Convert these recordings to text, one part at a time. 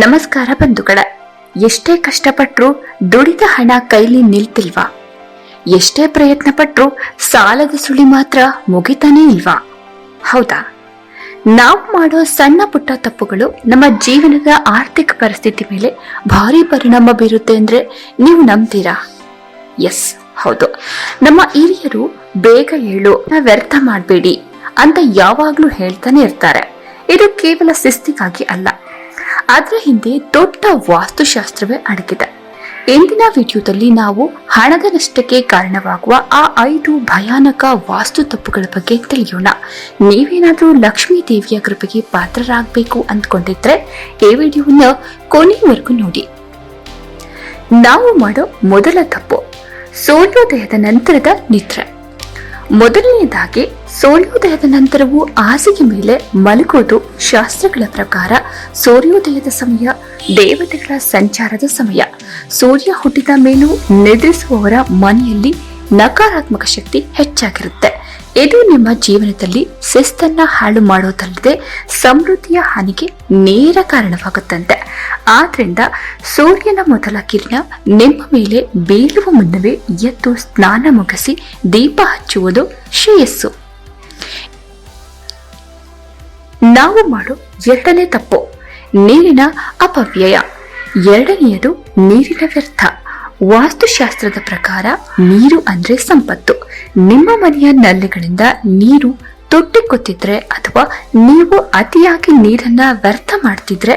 ನಮಸ್ಕಾರ ಬಂಧುಗಳ. ಎಷ್ಟೇ ಕಷ್ಟಪಟ್ರು ದುಡಿದ ಹಣ ಕೈಲಿ ನಿಲ್ತಿಲ್ವಾ? ಎಷ್ಟೇ ಪ್ರಯತ್ನ ಪಟ್ರು ಸಾಲದ ಸುಳಿ ಮಾತ್ರ ಮುಗಿತಾನೇ ಇಲ್ವಾ? ಹೌದಾ? ನಾವು ಮಾಡೋ ಸಣ್ಣ ಪುಟ್ಟ ತಪ್ಪುಗಳು ನಮ್ಮ ಜೀವನದ ಆರ್ಥಿಕ ಪರಿಸ್ಥಿತಿ ಮೇಲೆ ಭಾರಿ ಪರಿಣಾಮ ಬೀರುತ್ತೆ ಅಂದ್ರೆ ನೀವು ನಂಬ್ತೀರಾ? ಎಸ್, ಹೌದು. ನಮ್ಮ ಹಿರಿಯರು ಬೇಗ ಏಳು, ವ್ಯರ್ಥ ಮಾಡಬೇಡಿ ಅಂತ ಯಾವಾಗ್ಲೂ ಹೇಳ್ತಾನೆ ಇರ್ತಾರೆ. ಇದು ಕೇವಲ ಶಿಸ್ತಿಗಾಗಿ ಅಲ್ಲ, ಅದರ ಹಿಂದೆ ದೊಡ್ಡ ವಾಸ್ತುಶಾಸ್ತ್ರವೇ ಅಡಗಿದೆ. ಇಂದಿನ ವಿಡಿಯೋದಲ್ಲಿ ನಾವು ಹಣದ ನಷ್ಟಕ್ಕೆ ಕಾರಣವಾಗುವ ಆ 5 ಭಯಾನಕ ವಾಸ್ತು ತಪ್ಪುಗಳ ಬಗ್ಗೆ ತಿಳಿಯೋಣ. ನೀವೇನಾದ್ರೂ ಲಕ್ಷ್ಮೀ ದೇವಿಯ ಕೃಪೆಗೆ ಪಾತ್ರರಾಗಬೇಕು ಅಂದ್ಕೊಂಡಿದ್ರೆ ಈ ವಿಡಿಯೋನ ಕೊನೆಯವರೆಗೂ ನೋಡಿ. ನಾವು ಮಾಡೋ ಮೊದಲ ತಪ್ಪು ಸೂರ್ಯೋದಯದ ನಂತರದ ನಿದ್ರೆ. ಮೊದಲನೆಯದಾಗಿ, ಸೂರ್ಯೋದಯದ ನಂತರವೂ ಹಾಸಿಗೆ ಮೇಲೆ ಮಲಗೋದು ಶಾಸ್ತ್ರಗಳ ಪ್ರಕಾರ ಸೂರ್ಯೋದಯದ ಸಮಯ ದೇವತೆಗಳ ಸಂಚಾರದ ಸಮಯ. ಸೂರ್ಯ ಹುಟ್ಟಿದ ಮೇಲೂ ನಿದ್ರಿಸುವವರ ಮನೆಯಲ್ಲಿ ನಕಾರಾತ್ಮಕ ಶಕ್ತಿ ಹೆಚ್ಚಾಗಿರುತ್ತೆ. ಇದು ನಿಮ್ಮ ಜೀವನದಲ್ಲಿ ಶಿಸ್ತನ್ನ ಹಾಳು ಮಾಡೋದಲ್ಲದೆ ಸಮೃದ್ಧಿಯ ಹಾನಿಗೆ ನೇರ ಕಾರಣವಾಗುತ್ತಂತೆ. ಆದ್ರಿಂದ ಸೂರ್ಯನ ಮೊದಲ ಕಿರಣ ನಿಮ್ಮ ಮೇಲೆ ಬೀಳುವ ಮುನ್ನವೇ ಎದ್ದು ಸ್ನಾನ ಮುಗಿಸಿ ದೀಪ ಹಚ್ಚುವುದು ಶ್ರೇಯಸ್ಸು. ನಾವು ಮಾಡೋ ಎರಡನೇ ತಪ್ಪು ನೀರಿನ ಅಪವ್ಯಯ. ಎರಡನೆಯದು ನೀರಿನ ವ್ಯರ್ಥ. ವಾಸ್ತುಶಾಸ್ತ್ರದ ಪ್ರಕಾರ ನೀರು ಅಂದ್ರೆ ಸಂಪತ್ತು. ನಿಮ್ಮ ಮನೆಯ ನಲ್ಲಿಗಳಿಂದ ನೀರು ತೊಟ್ಟಿಕೊತ್ತಿದ್ರೆ ಅಥವಾ ನೀವು ಅತಿಯಾಗಿ ನೀರನ್ನ ವ್ಯರ್ಥ ಮಾಡ್ತಿದ್ರೆ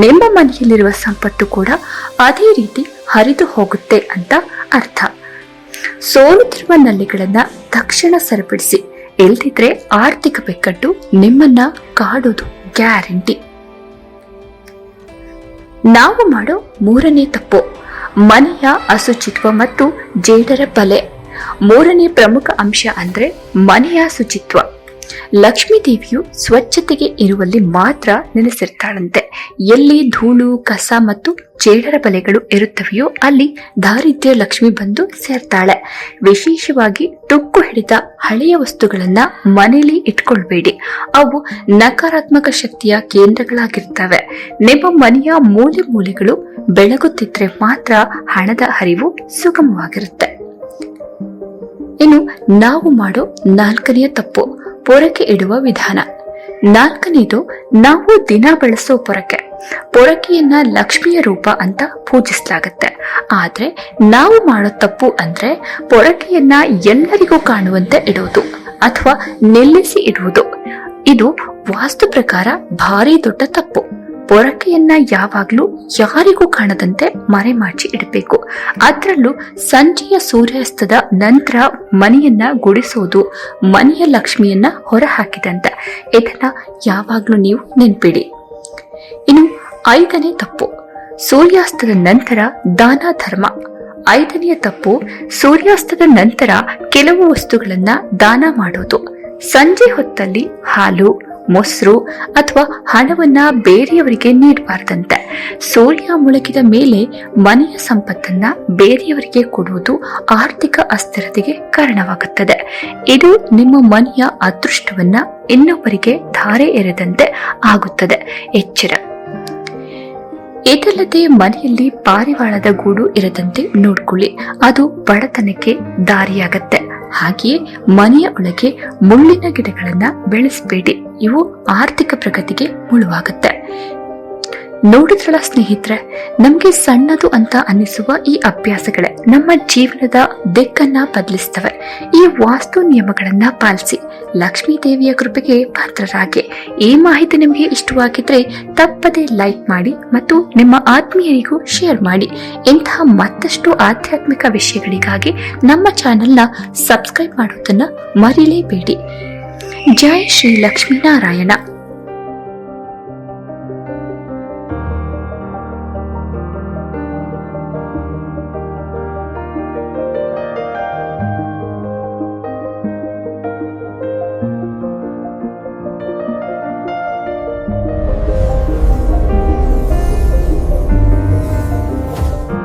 ನಿಮ್ಮ ಮನೆಯಲ್ಲಿರುವ ಸಂಪತ್ತು ಕೂಡ ಅದೇ ರೀತಿ ಹರಿದು ಹೋಗುತ್ತೆ ಅಂತ ಅರ್ಥ. ಸೋಲುತ್ತಿರುವ ನಲ್ಲಿಗಳನ್ನ ತಕ್ಷಣ ಸರಿಪಡಿಸಿ, ಇಲ್ದಿದ್ರೆ ಆರ್ಥಿಕ ಬಿಕ್ಕಟ್ಟು ನಿಮ್ಮನ್ನ ಕಾಡೋದು ಗ್ಯಾರಂಟಿ. ನಾವು ಮಾಡೋ ಮೂರನೇ ತಪ್ಪು ಮನೆಯ ಅಶುಚಿತ್ವ ಮತ್ತು ಜೇಡರ ಬಲೆ. ಮೂರನೇ ಪ್ರಮುಖ ಅಂಶ ಅಂದ್ರೆ ಮನೆಯ ಶುಚಿತ್ವ. ಲಕ್ಷ್ಮೀ ದೇವಿಯು ಸ್ವಚ್ಛತೆಗೆ ಇರುವಲ್ಲಿ ಮಾತ್ರ ನೆಲೆಸಿರ್ತಾಳಂತೆ. ಎಲ್ಲಿ ಧೂಳು, ಕಸ ಮತ್ತು ಜೇಡರ ಬಲೆಗಳು ಇರುತ್ತವೆಯೋ ಅಲ್ಲಿ ದಾರಿದ್ರ್ಯ ಲಕ್ಷ್ಮಿ ಬಂದು ಸೇರ್ತಾಳೆ. ವಿಶೇಷವಾಗಿ ತುಕ್ಕು ಹಿಡಿದ ಹಳೆಯ ವಸ್ತುಗಳನ್ನ ಮನೆಯಲ್ಲಿ ಇಟ್ಕೊಳ್ಬೇಡಿ. ಅವು ನಕಾರಾತ್ಮಕ ಶಕ್ತಿಯ ಕೇಂದ್ರಗಳಾಗಿರ್ತವೆ. ನಿಮ್ಮ ಮನೆಯ ಮೂಲೆ ಮೂಲೆಗಳು ಬೆಳಗುತ್ತಿದ್ರೆ ಮಾತ್ರ ಹಣದ ಹರಿವು ಸುಗಮವಾಗಿರುತ್ತೆ. ಇನ್ನು ನಾವು ಮಾಡೋ ನಾಲ್ಕನೆಯ ತಪ್ಪು ಪೊರಕೆ ಇಡುವ ವಿಧಾನ. ನಾಲ್ಕನೇದು, ನಾವು ದಿನ ಬಳಸೋ ಪೊರಕೆ. ಪೊರಕೆಯನ್ನ ಲಕ್ಷ್ಮಿಯ ರೂಪ ಅಂತ ಪೂಜಿಸಲಾಗತ್ತೆ. ಆದ್ರೆ ನಾವು ಮಾಡೋ ತಪ್ಪು ಅಂದ್ರೆ ಪೊರಕೆಯನ್ನ ಎಲ್ಲರಿಗೂ ಕಾಣುವಂತೆ ಇಡುವುದು ಅಥವಾ ನಿಲ್ಲಿಸಿ ಇಡುವುದು. ಇದು ವಾಸ್ತು ಪ್ರಕಾರ ಭಾರಿ ದೊಡ್ಡ ತಪ್ಪು. ಪೊರಕೆಯನ್ನ ಯಾವಾಗ್ಲೂ ಯಾರಿಗೂ ಕಾಣದಂತೆ ಮರೆಮಾಚಿ ಇಡಬೇಕು. ಅದರಲ್ಲೂ ಸಂಜೆಯ ಸೂರ್ಯಾಸ್ತದ ನಂತರ ಮನೆಯನ್ನ ಗುಡಿಸೋದು ಮನೆಯ ಲಕ್ಷ್ಮಿಯನ್ನ ಹೊರ ಹಾಕಿದಂತೆ. ಇದನ್ನ ಯಾವಾಗ್ಲೂ ನೀವು ನೆನ್ಪಿಡಿ. ಇನ್ನು 5ನೇ ತಪ್ಪು ಸೂರ್ಯಾಸ್ತದ ನಂತರ ದಾನ ಧರ್ಮ. 5ನೆಯ ತಪ್ಪು ಸೂರ್ಯಾಸ್ತದ ನಂತರ ಕೆಲವು ವಸ್ತುಗಳನ್ನ ದಾನ ಮಾಡೋದು. ಸಂಜೆ ಹೊತ್ತಲ್ಲಿ ಹಾಲು, ಮೊಸರು ಅಥವಾ ಹಣವನ್ನ ಬೇರೆಯವರಿಗೆ ನೀಡಬಾರ್ದಂತೆ. ಸೂರ್ಯ ಮುಳುಗಿದ ಮೇಲೆ ಮನೆಯ ಸಂಪತ್ತನ್ನ ಬೇರೆಯವರಿಗೆ ಕೊಡುವುದು ಆರ್ಥಿಕ ಅಸ್ಥಿರತೆಗೆ ಕಾರಣವಾಗುತ್ತದೆ. ಇದು ನಿಮ್ಮ ಮನೆಯ ಅದೃಷ್ಟವನ್ನ ಇನ್ನೊಬ್ಬರಿಗೆ ಧಾರೆ ಎರೆದಂತೆ ಆಗುತ್ತದೆ. ಎಚ್ಚರ. ಇದಲ್ಲದೆ ಮನೆಯಲ್ಲಿ ಪಾರಿವಾಳದ ಗೂಡು ಇರದಂತೆ ನೋಡ್ಕೊಳ್ಳಿ. ಅದು ಬಡತನಕ್ಕೆ ದಾರಿಯಾಗತ್ತೆ. ಹಾಗೆಯೇ ಮನೆಯ ಒಳಗೆ ಮುಳ್ಳಿನ ಗಿಡಗಳನ್ನ ಬೆಳೆಸಬೇಡಿ. ಇವು ಆರ್ಥಿಕ ಪ್ರಗತಿಗೆ ಮುಳುವಾಗುತ್ತೆ. ನೋಡಿದ್ರಲ್ಲ ಸ್ನೇಹಿತರೆ, ನಮ್ಗೆ ಸಣ್ಣದು ಅಂತ ಅನ್ನಿಸುವ ಈ ಅಭ್ಯಾಸಗಳೇ ನಮ್ಮ ಜೀವನದ ದಿಕ್ಕನ್ನ ಬದಲಿಸ್ತವೆ. ಈ ವಾಸ್ತು ನಿಯಮಗಳನ್ನ ಪಾಲಿಸಿ ಲಕ್ಷ್ಮೀ ದೇವಿಯ ಕೃಪೆಗೆ ಪಾತ್ರರಾಗಿ. ಈ ಮಾಹಿತಿ ನಿಮಗೆ ಇಷ್ಟವಾಗಿದ್ರೆ ತಪ್ಪದೆ ಲೈಕ್ ಮಾಡಿ ಮತ್ತು ನಿಮ್ಮ ಆತ್ಮೀಯರಿಗೂ ಶೇರ್ ಮಾಡಿ. ಇಂತಹ ಮತ್ತಷ್ಟು ಆಧ್ಯಾತ್ಮಿಕ ವಿಷಯಗಳಿಗಾಗಿ ನಮ್ಮ ಚಾನೆಲ್ನ ಸಬ್ಸ್ಕ್ರೈಬ್ ಮಾಡೋದನ್ನ ಮರಿಲೇಬೇಡಿ. ಜೈ ಶ್ರೀ ಲಕ್ಷ್ಮೀನಾರಾಯಣ.